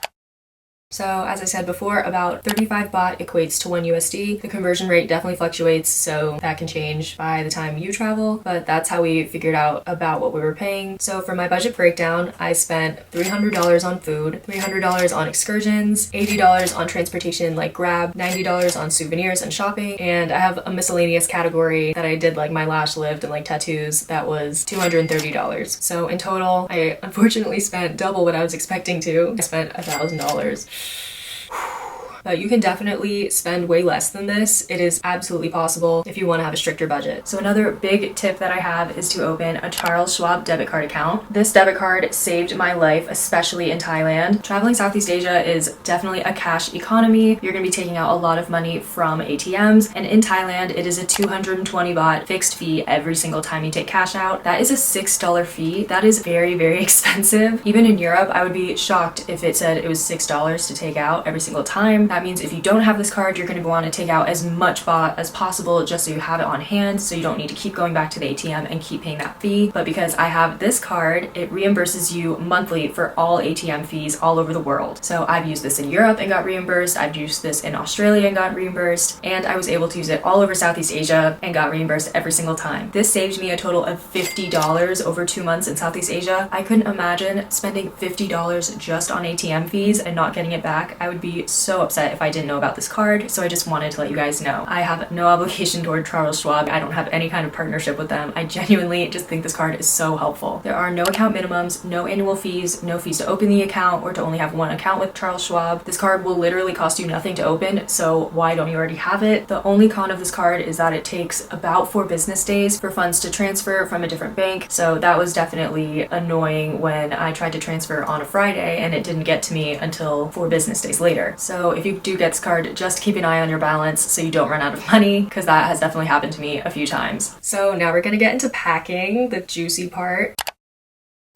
So as I said before, about 35 baht equates to 1 USD. The conversion rate definitely fluctuates, so that can change by the time you travel, but that's how we figured out about what we were paying. So for my budget breakdown, I spent $300 on food, $300 on excursions, $80 on transportation like Grab, $90 on souvenirs and shopping, and I have a miscellaneous category that I did like my lash lift and like tattoos that was $230. So in total, I unfortunately spent double what I was expecting to. I spent $1,000. But you can definitely spend way less than this. It is absolutely possible if you want to have a stricter budget. So another big tip that I have is to open a Charles Schwab debit card account. This debit card saved my life, especially in Thailand. Traveling Southeast Asia is definitely a cash economy. You're going to be taking out a lot of money from ATMs, and in Thailand it is a 220 baht fixed fee every single time you take cash out. That is a $6 fee. That is very expensive. Even in Europe, I would be shocked if it said it was $6 to take out every single time. That means if you don't have this card, you're going to want to take out as much baht as possible just so you have it on hand, so you don't need to keep going back to the ATM and keep paying that fee. But because I have this card, it reimburses you monthly for all ATM fees all over the world. So I've used this in Europe and got reimbursed. I've used this in Australia and got reimbursed, and I was able to use it all over Southeast Asia and got reimbursed every single time. This saved me a total of $50 over 2 months in Southeast Asia. I couldn't imagine spending $50 just on ATM fees and not getting it back. I would be so upset if I didn't know about this card, so I just wanted to let you guys know. I have no obligation toward Charles Schwab. I don't have any kind of partnership with them. I genuinely just think this card is so helpful. There are no account minimums, no annual fees, no fees to open the account or to only have one account with Charles Schwab. This card will literally cost you nothing to open, so why don't you already have it? The only con of this card is that it takes about 4 business days for funds to transfer from a different bank, so that was definitely annoying when I tried to transfer on a Friday and it didn't get to me until 4 business days later. So if you do get this card, just keep an eye on your balance so you don't run out of money, because that has definitely happened to me a few times. So now we're gonna get into packing, the juicy part.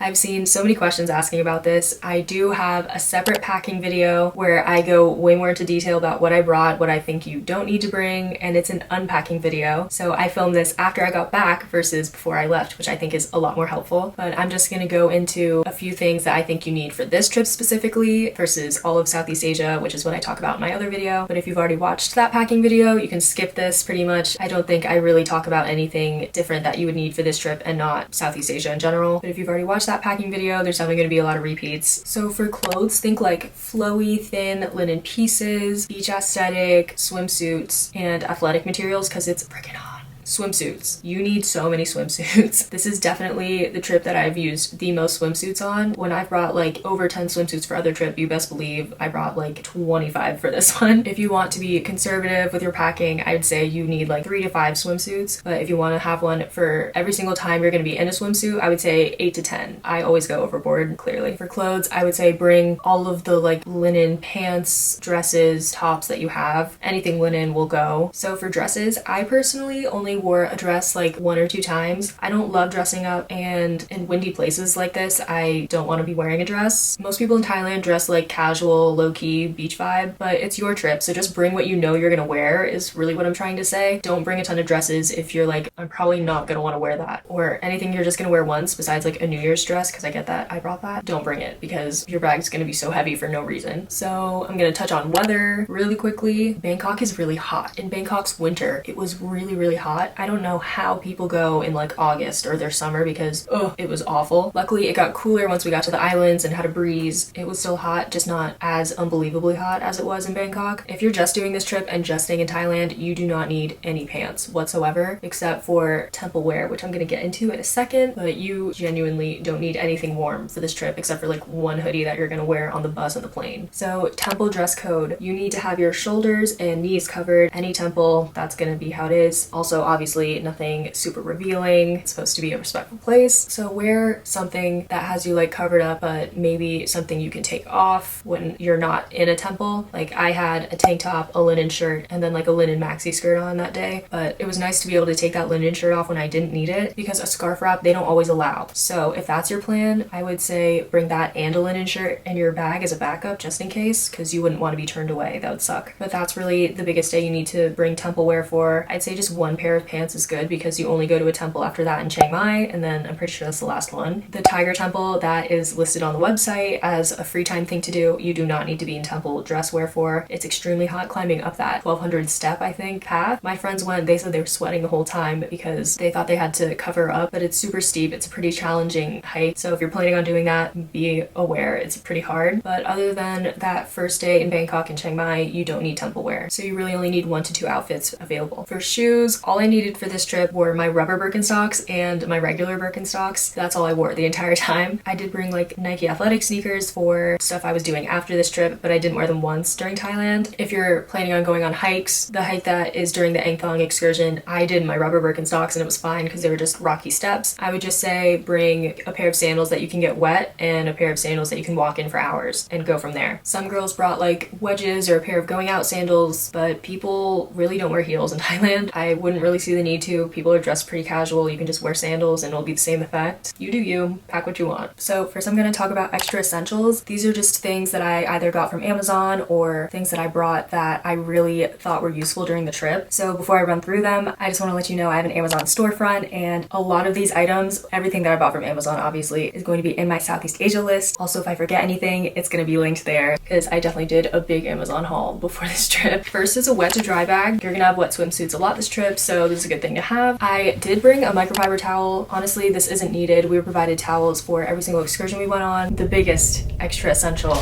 I've seen so many questions asking about this. I do have a separate packing video where I go way more into detail about what I brought, what I think you don't need to bring, and it's an unpacking video. So I filmed this after I got back versus before I left, which I think is a lot more helpful. But I'm just gonna go into a few things that I think you need for this trip specifically versus all of Southeast Asia, which is what I talk about in my other video. But if you've already watched that packing video, you can skip this pretty much. I don't think I really talk about anything different that you would need for this trip and not Southeast Asia in general. But if you've already watched that packing video, there's definitely gonna be a lot of repeats. So for clothes, think like flowy, thin linen pieces, beach aesthetic, swimsuits, and athletic materials because it's freaking hot. Swimsuits. You need so many swimsuits. This is definitely the trip that I've used the most swimsuits on. When I've brought like over 10 swimsuits for other trip, you best believe I brought like 25 for this one. If you want to be conservative with your packing, I'd say you need like 3 to 5 swimsuits. But if you want to have one for every single time you're going to be in a swimsuit, I would say 8 to 10. I always go overboard, clearly. For clothes, I would say bring all of the like linen pants, dresses, tops that you have. Anything linen will go. So for dresses, I personally only wore a dress like 1 or 2 times. I don't love dressing up, and in windy places like this, I don't want to be wearing a dress. Most people in Thailand dress like casual, low-key beach vibe, but it's your trip, so just bring what you know you're gonna wear is really what I'm trying to say. Don't bring a ton of dresses if you're like, I'm probably not gonna want to wear that, or anything you're just gonna wear once besides like a New Year's dress, because I get that, I brought that. Don't bring it because your bag's gonna be so heavy for no reason. So I'm gonna touch on weather really quickly. Bangkok is really hot. In Bangkok's winter, it was really, really hot. I don't know how people go in like August or their summer because it was awful. Luckily it got cooler once we got to the islands and had a breeze. It was still hot, just not as unbelievably hot as it was in Bangkok. If you're just doing this trip and just staying in Thailand, you do not need any pants whatsoever except for temple wear, which I'm gonna get into in a second, but you genuinely don't need anything warm for this trip except for like one hoodie that you're gonna wear on the bus and the plane. So temple dress code, you need to have your shoulders and knees covered. Any temple, that's gonna be how it is. Also obviously nothing super revealing. It's supposed to be a respectful place. So wear something that has you like covered up, but maybe something you can take off when you're not in a temple. Like I had a tank top, a linen shirt, and then like a linen maxi skirt on that day. But it was nice to be able to take that linen shirt off when I didn't need it because a scarf wrap, they don't always allow. So if that's your plan, I would say bring that and a linen shirt in your bag as a backup just in case, because you wouldn't want to be turned away. That would suck. But that's really the biggest day you need to bring temple wear for. I'd say just one pair of pants is good because you only go to a temple after that in Chiang Mai, and then I'm pretty sure that's the last one. The Tiger Temple, that is listed on the website as a free time thing to do. You do not need to be in temple dress wear for. It's extremely hot climbing up that 1200 step, I think, path. My friends went, they said they were sweating the whole time because they thought they had to cover up, but it's super steep. It's a pretty challenging height. So if you're planning on doing that, be aware it's pretty hard. But other than that first day in Bangkok and Chiang Mai, you don't need temple wear. So you really only need 1 to 2 outfits available. For shoes, all I needed for this trip were my rubber Birkenstocks and my regular Birkenstocks. That's all I wore the entire time. I did bring like Nike athletic sneakers for stuff I was doing after this trip, but I didn't wear them once during Thailand. If you're planning on going on hikes, the hike that is during the Angthong excursion, I did my rubber Birkenstocks and it was fine because they were just rocky steps. I would just say bring a pair of sandals that you can get wet and a pair of sandals that you can walk in for hours and go from there. Some girls brought like wedges or a pair of going out sandals, but people really don't wear heels in Thailand. I wouldn't really see the need to. People are dressed pretty casual. You can just wear sandals and it'll be the same effect. You do you, pack what you want. So first I'm gonna talk about extra essentials. These are just things that I either got from Amazon or things that I brought that I really thought were useful during the trip. So before I run through them, I just wanna let you know I have an Amazon storefront, and a lot of these items, everything that I bought from Amazon obviously is going to be in my Southeast Asia list. Also, if I forget anything, it's gonna be linked there because I definitely did a big Amazon haul before this trip. First is a wet to dry bag. You're gonna have wet swimsuits a lot this trip, so this is a good thing to have. I did bring a microfiber towel. Honestly, this isn't needed. We were provided towels for every single excursion we went on. The biggest extra essential,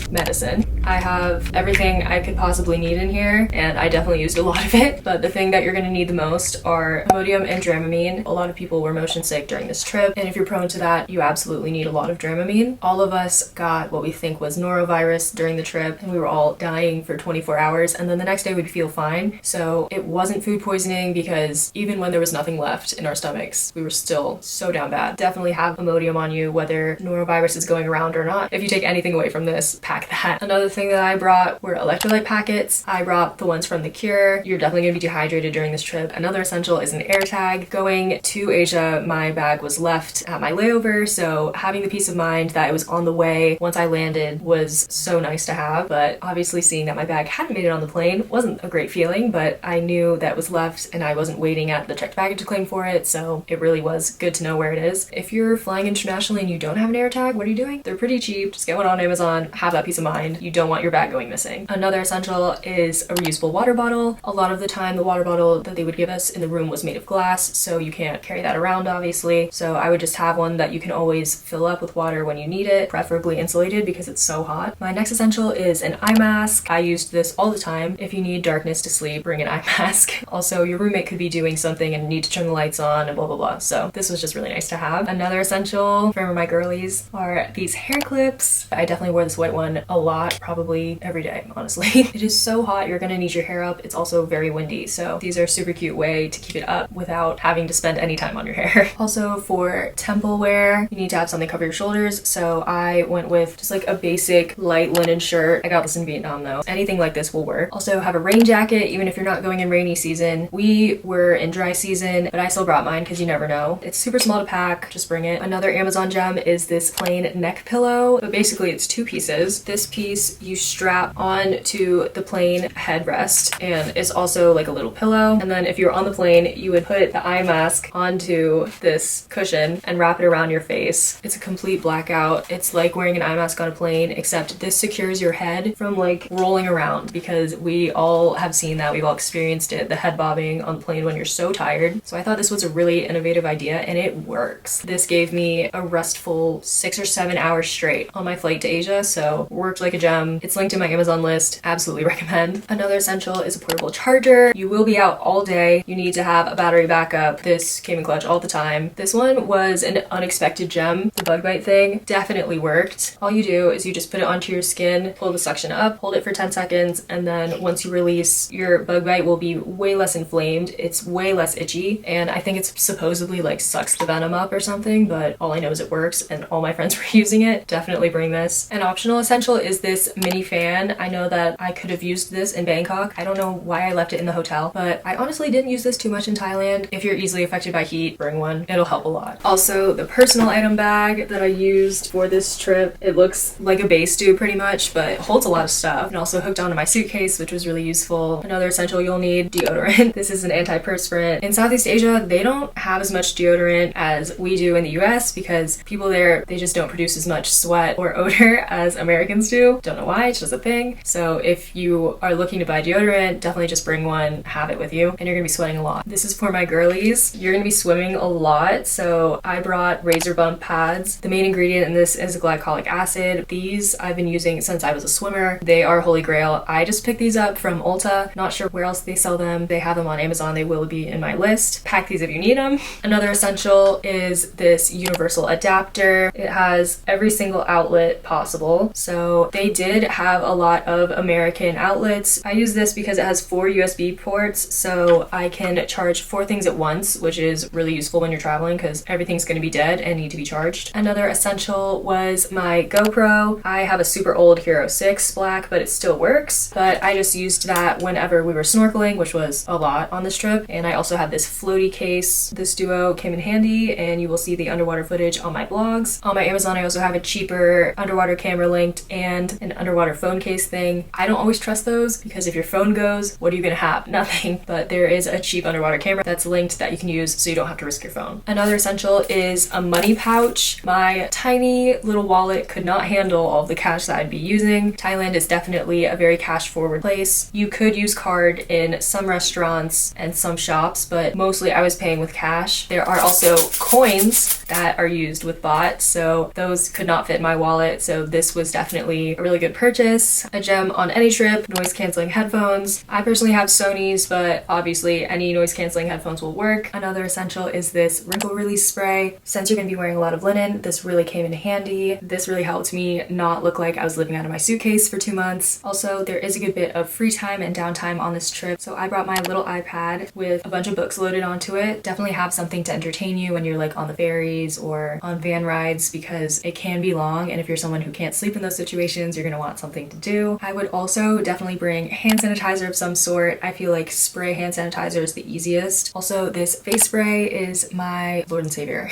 medicine. I have everything I could possibly need in here, and I definitely used a lot of it, but the thing that you're gonna need the most are Imodium and Dramamine. A lot of people were motion sick during this trip, and if you're prone to that, you absolutely need a lot of Dramamine. All of us got what we think was norovirus during the trip, and we were all dying for 24 hours, and then the next day we'd feel fine. So it wasn't food poisoning because even when there was nothing left in our stomachs, we were still so down bad. Definitely have Imodium on you, whether norovirus is going around or not. If you take anything away from this, pack pack that. Another thing that I brought were electrolyte packets. I brought the ones from The Cure. You're definitely gonna be dehydrated during this trip. Another essential is an air tag. Going to Asia, my bag was left at my layover, so having the peace of mind that it was on the way once I landed was so nice to have. But obviously seeing that my bag hadn't made it on the plane wasn't a great feeling, but I knew that it was left and I wasn't waiting at the checked baggage claim for it, so it really was good to know where it is. If you're flying internationally and you don't have an air tag, what are you doing? They're pretty cheap. Just get one on Amazon, have that peace of mind. You don't want your bag going missing. Another essential is a reusable water bottle. A lot of the time the water bottle that they would give us in the room was made of glass, so you can't carry that around obviously. So I would just have one that you can always fill up with water when you need it, preferably insulated because it's so hot. My next essential is an eye mask. I used this all the time. If you need darkness to sleep, bring an eye mask. Also, your roommate could be doing something and need to turn the lights on and blah blah blah. So this was just really nice to have. Another essential for my girlies are these hair clips. I definitely wore this white one a lot, probably every day, honestly. It is so hot, you're gonna need your hair up. It's also very windy, so these are a super cute way to keep it up without having to spend any time on your hair. Also for temple wear, you need to have something cover your shoulders, so I went with just like a basic light linen shirt. I got this in Vietnam though. Anything like this will work. Also have a rain jacket, even if you're not going in rainy season. We were in dry season, but I still brought mine because you never know. It's super small to pack, just bring it. Another Amazon gem is this plain neck pillow, but basically it's two pieces. This piece you strap on to the plane headrest, and it's also like a little pillow. And then if you're on the plane, you would put the eye mask onto this cushion and wrap it around your face. It's a complete blackout. It's like wearing an eye mask on a plane, except this secures your head from like rolling around, because we all have seen that. We've all experienced it, the head bobbing on the plane when you're so tired. So I thought this was a really innovative idea and it works. This gave me a restful 6 or 7 hours straight on my flight to Asia, so worked like a gem. It's linked in my Amazon list. Absolutely recommend. Another essential is a portable charger. You will be out all day. You need to have a battery backup. This came in clutch all the time. This one was an unexpected gem. The bug bite thing definitely worked. All you do is you just put it onto your skin, pull the suction up, hold it for 10 seconds, and then once you release, your bug bite will be way less inflamed. It's way less itchy, and I think it's supposedly like sucks the venom up or something, but all I know is it works and all my friends were using it. Definitely bring this. An optional essential is this mini fan. I know that I could have used this in Bangkok. I don't know why I left it in the hotel, but I honestly didn't use this too much in Thailand. If you're easily affected by heat, bring one. It'll help a lot. Also, the personal item bag that I used for this trip, it looks like a base do pretty much, but it holds a lot of stuff. And also hooked onto my suitcase, which was really useful. Another essential you'll need, deodorant. This is an antiperspirant. In Southeast Asia, they don't have as much deodorant as we do in the US because people there, they just don't produce as much sweat or odor as Americans do. Don't know why, it's just a thing. So if you are looking to buy deodorant, definitely just bring one, have it with you, and you're gonna be sweating a lot. This is for my girlies. You're gonna be swimming a lot, so I brought razor bump pads. The main ingredient in this is glycolic acid. These I've been using since I was a swimmer. They are holy grail. I just picked these up from Ulta. Not sure where else they sell them. They have them on Amazon. They will be in my list. Pack these if you need them. Another essential is this universal adapter. It has every single outlet possible. So they did have a lot of American outlets. I use this because it has 4 USB ports, so I can charge 4 things at once, which is really useful when you're traveling because everything's going to be dead and need to be charged. Another essential was my GoPro. I have a super old Hero 6 black, but it still works. But I just used that whenever we were snorkeling, which was a lot on this trip. And I also had this floaty case. This Duo came in handy, and you will see the underwater footage on my blogs. On my Amazon, I also have a cheaper underwater camera linked and an underwater phone case thing. I don't always trust those because if your phone goes, what are you gonna have? Nothing. But there is a cheap underwater camera that's linked that you can use so you don't have to risk your phone. Another essential is a money pouch. My tiny little wallet could not handle all of the cash that I'd be using. Thailand is definitely a very cash forward place. You could use card in some restaurants and some shops, but mostly I was paying with cash. There are also coins that are used with baht, so those could not fit in my wallet, so this was definitely a really good purchase. A gem on any trip, noise canceling headphones. I personally have Sony's, but obviously any noise canceling headphones will work. Another essential is this wrinkle release spray. Since you're gonna be wearing a lot of linen, this really came in handy. This really helped me not look like I was living out of my suitcase for 2 months. Also, there is a good bit of free time and downtime on this trip, so I brought my little iPad with a bunch of books loaded onto it. Definitely have something to entertain you when you're like on the ferry safaris or on van rides because it can be long, and if you're someone who can't sleep in those situations, you're gonna want something to do. I would also definitely bring hand sanitizer of some sort. I feel like spray hand sanitizer is the easiest. Also, this face spray is my Lord and Savior.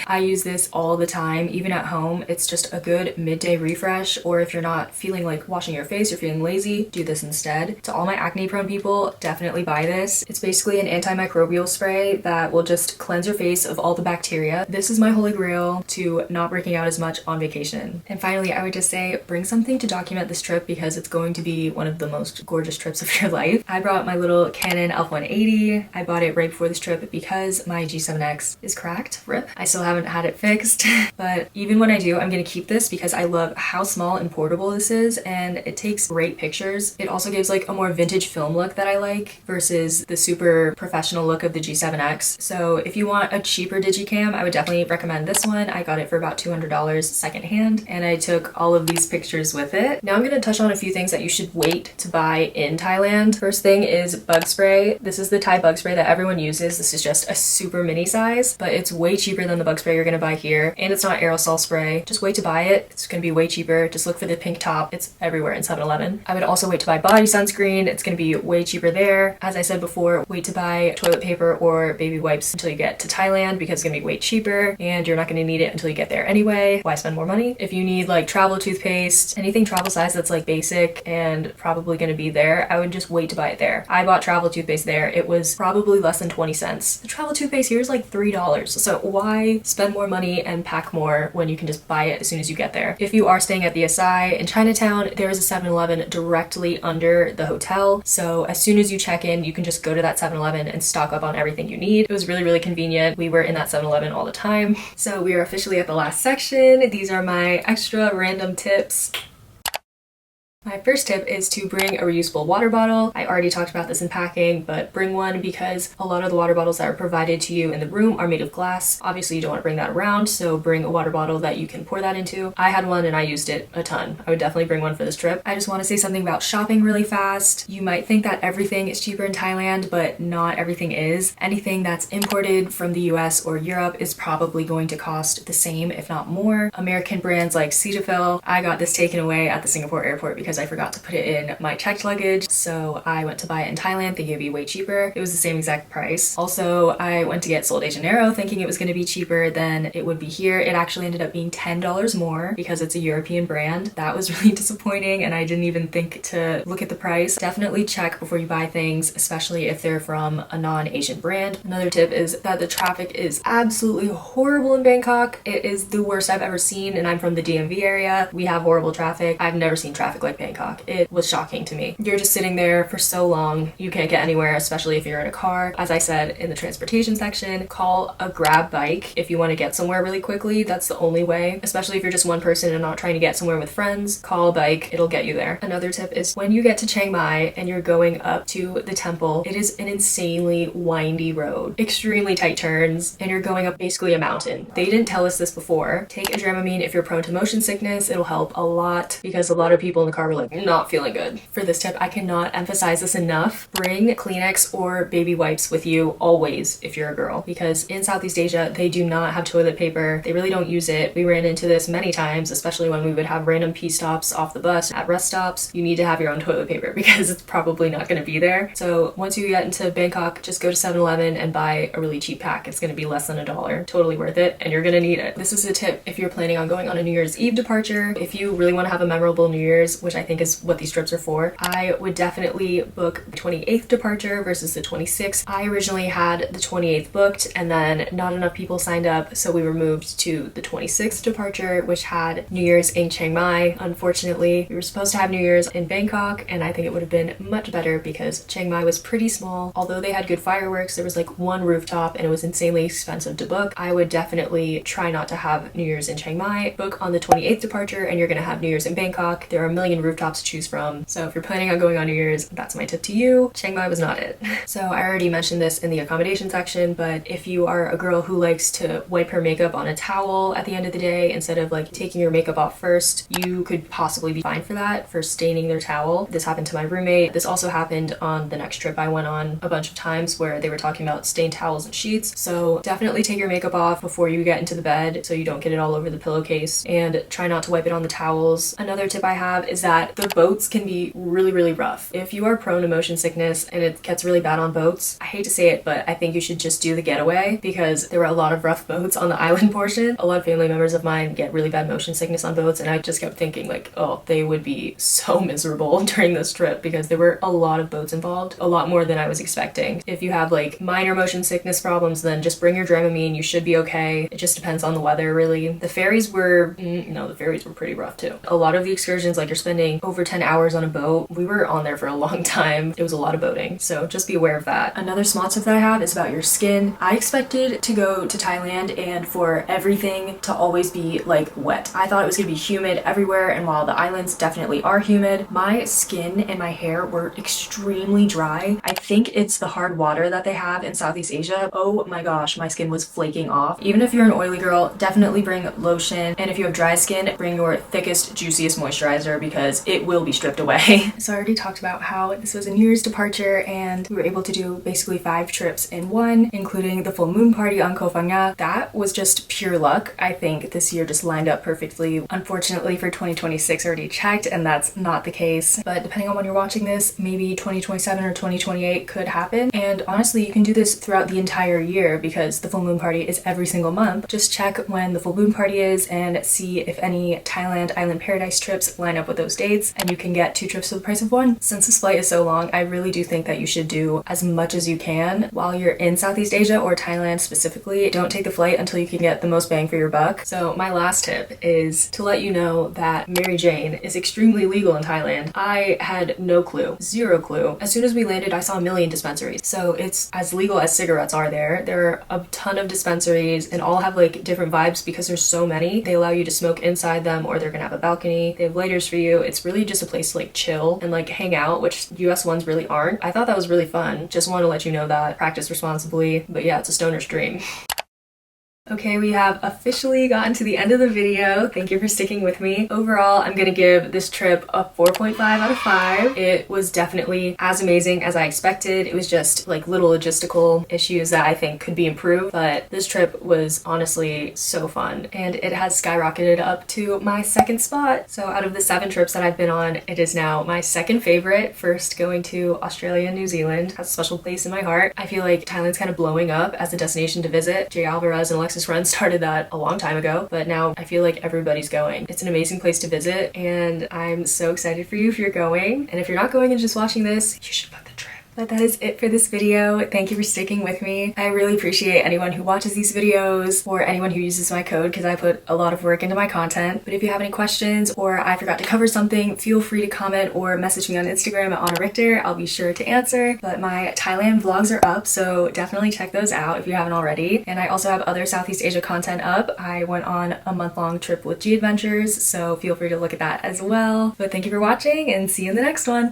I use this all the time, even at home. It's just a good midday refresh, or if you're not feeling like washing your face, you're feeling lazy, do this instead. To all my acne prone people, definitely buy this. It's basically an antimicrobial spray that will just cleanse your face of all the bacteria. This is my holy grail to not breaking out as much on vacation. And finally, I would just say bring something to document this trip because it's going to be one of the most gorgeous trips of your life. I brought my little Canon f1.80. I bought it right before this trip because my G7X is cracked. RIP. I still haven't had it fixed, but even when I do, I'm gonna keep this because I love how small and portable this is, and it takes great pictures. It also gives like a more vintage film look that I like versus the super professional look of the G7X. So if you want a cheaper digicam, I would definitely recommend this one. I got it for about $200 secondhand, and I took all of these pictures with it. Now I'm gonna touch on a few things that you should wait to buy in Thailand. First thing is bug spray. This is the Thai bug spray that everyone uses. This is just a super mini size, but it's way cheaper than the bug spray you're gonna buy here, and it's not aerosol spray. Just wait to buy it. It's gonna be way cheaper. Just look for the pink top. It's everywhere in 7-Eleven. I would also wait to buy body sunscreen. It's gonna be way cheaper there. As I said before, wait to buy toilet paper or baby wipes until you get to Thailand because it's gonna be way cheaper and you're not gonna need it until you get there anyway. Why spend more money? If you need like travel toothpaste, anything travel size that's like basic and probably gonna be there, I would just wait to buy it there. I bought travel toothpaste there. It was probably less than 20 cents. The travel toothpaste here is like $3. So why spend more money and pack more when you can just buy it as soon as you get there? If you are staying at the Acai in Chinatown, there is a 7-Eleven directly under the hotel. So as soon as you check in, you can just go to that 7-Eleven and stock up on everything you need. It was really, really convenient. We were in that 7-Eleven all the time. So we are officially at the last section. These are my extra random tips. My first tip is to bring a reusable water bottle. I already talked about this in packing, but bring one because a lot of the water bottles that are provided to you in the room are made of glass. Obviously, you don't want to bring that around, so bring a water bottle that you can pour that into. I had one and I used it a ton. I would definitely bring one for this trip. I just want to say something about shopping really fast. You might think that everything is cheaper in Thailand, but not everything is. Anything that's imported from the US or Europe is probably going to cost the same, if not more. American brands like Cetaphil, I got this taken away at the Singapore airport because I forgot to put it in my checked luggage, so I went to buy it in Thailand thinking it'd be way cheaper. It was the same exact price. Also, I went to get Sol de Janeiro thinking it was going to be cheaper than it would be here. It actually ended up being $10 more because it's a European brand. That was really disappointing, and I didn't even think to look at the price. Definitely check before you buy things, especially if they're from a non-Asian brand. Another tip is that the traffic is absolutely horrible in Bangkok. It is the worst I've ever seen, and I'm from the DMV area. We have horrible traffic. I've never seen traffic like Bangkok. It was shocking to me. You're just sitting there for so long. You can't get anywhere, especially if you're in a car. As I said in the transportation section, call a grab bike if you want to get somewhere really quickly. That's the only way, especially if you're just one person and not trying to get somewhere with friends. Call a bike. It'll get you there. Another tip is when you get to Chiang Mai and you're going up to the temple, it is an insanely windy road, extremely tight turns, and you're going up basically a mountain. They didn't tell us this before. Take a Dramamine if you're prone to motion sickness. It'll help a lot because a lot of people in the car were like, not feeling good. For this tip, I cannot emphasize this enough. Bring Kleenex or baby wipes with you always if you're a girl, because in Southeast Asia, they do not have toilet paper. They really don't use it. We ran into this many times, especially when we would have random pee stops off the bus at rest stops. You need to have your own toilet paper because it's probably not going to be there. So once you get into Bangkok, just go to 7-Eleven and buy a really cheap pack. It's going to be less than $1. Totally worth it, and you're going to need it. This is a tip if you're planning on going on a New Year's Eve departure. If you really want to have a memorable New Year's, which I think is what these trips are for, I would definitely book the 28th departure versus the 26th. I originally had the 28th booked, and then not enough people signed up, so we were moved to the 26th departure, which had New Year's in Chiang Mai. Unfortunately, we were supposed to have New Year's in Bangkok, and I think it would have been much better because Chiang Mai was pretty small. Although they had good fireworks, there was like one rooftop and it was insanely expensive to book. I would definitely try not to have New Year's in Chiang Mai. Book on the 28th departure and you're gonna have New Year's in Bangkok. There are a million rooftops to choose from. So if you're planning on going on New Year's, that's my tip to you. Chiang Mai was not it. So I already mentioned this in the accommodation section, but if you are a girl who likes to wipe her makeup on a towel at the end of the day instead of like taking your makeup off first, you could possibly be fined for that, for staining their towel. This happened to my roommate. This also happened on the next trip I went on a bunch of times where they were talking about stained towels and sheets. So definitely take your makeup off before you get into the bed so you don't get it all over the pillowcase, and try not to wipe it on the towels. Another tip I have is that the boats can be really rough. If you are prone to motion sickness and it gets really bad on boats, I hate to say it, but I think you should just do the getaway, because there were a lot of rough boats on the island portion. A lot of family members of mine get really bad motion sickness on boats, and I just kept thinking like, oh, they would be so miserable during this trip because there were a lot of boats involved, a lot more than I was expecting. If you have like minor motion sickness problems, then just bring your Dramamine. You should be okay. It just depends on the weather, really. The ferries were, no, the ferries were pretty rough too. A lot of the excursions, like you're spending over 10 hours on a boat. We were on there for a long time. It was a lot of boating, so just be aware of that. Another small tip that I have is about your skin. I expected to go to Thailand and for everything to always be like wet. I thought it was gonna be humid everywhere, and while the islands definitely are humid, my skin and my hair were extremely dry. I think it's the hard water that they have in Southeast Asia. Oh my gosh, my skin was flaking off. Even if you're an oily girl, definitely bring lotion, and if you have dry skin, bring your thickest, juiciest moisturizer because it will be stripped away. So I already talked about how this was a New Year's departure, and we were able to do basically 5 trips in one, including the full moon party on Koh Phangan. That was just pure luck. I think this year just lined up perfectly. Unfortunately for 2026 already checked, and that's not the case, but depending on when you're watching this, maybe 2027 or 2028 could happen. And honestly, you can do this throughout the entire year because the full moon party is every single month. Just check when the full moon party is and see if any Thailand Island Paradise trips line up with those dates, and you can get 2 trips for the price of 1. Since this flight is so long, I really do think that you should do as much as you can while you're in Southeast Asia, or Thailand specifically. Don't take the flight until you can get the most bang for your buck. So my last tip is to let you know that Mary Jane is extremely legal in Thailand. I had no clue, 0 clue. As soon as we landed, I saw a million dispensaries. So it's as legal as cigarettes are there. There are a ton of dispensaries and all have like different vibes because there's so many. They allow you to smoke inside them, or they're gonna have a balcony. They have lighters for you. It's really just a place to like chill and like hang out, which US ones really aren't. I thought that was really fun. Just want to let you know that. Practice responsibly. But yeah, it's a stoner's dream. Okay, we have officially gotten to the end of the video. Thank you for sticking with me. Overall, I'm gonna give this trip a 4.5 out of 5. It was definitely as amazing as I expected. It was just like little logistical issues that I think could be improved, but this trip was honestly so fun, and it has skyrocketed up to my 2nd spot. So out of the 7 trips that I've been on, it is now my 2nd favorite. First going to Australia and New Zealand has a special place in my heart. I feel like Thailand's kind of blowing up as a destination to visit. Jay Alvarez and Alexis Run started that a long time ago, but now I feel like everybody's going. It's an amazing place to visit, and I'm so excited for you if you're going. And if you're not going and just watching this, you should book the trip. But that is it for this video. Thank you for sticking with me. I really appreciate anyone who watches these videos or anyone who uses my code because I put a lot of work into my content. But if you have any questions or I forgot to cover something, feel free to comment or message me on Instagram at Anna Richter. I'll be sure to answer. But my Thailand vlogs are up, so definitely check those out if you haven't already. And I also have other Southeast Asia content up. I went on a month-long trip with G Adventures, so feel free to look at that as well. But thank you for watching, and see you in the next one.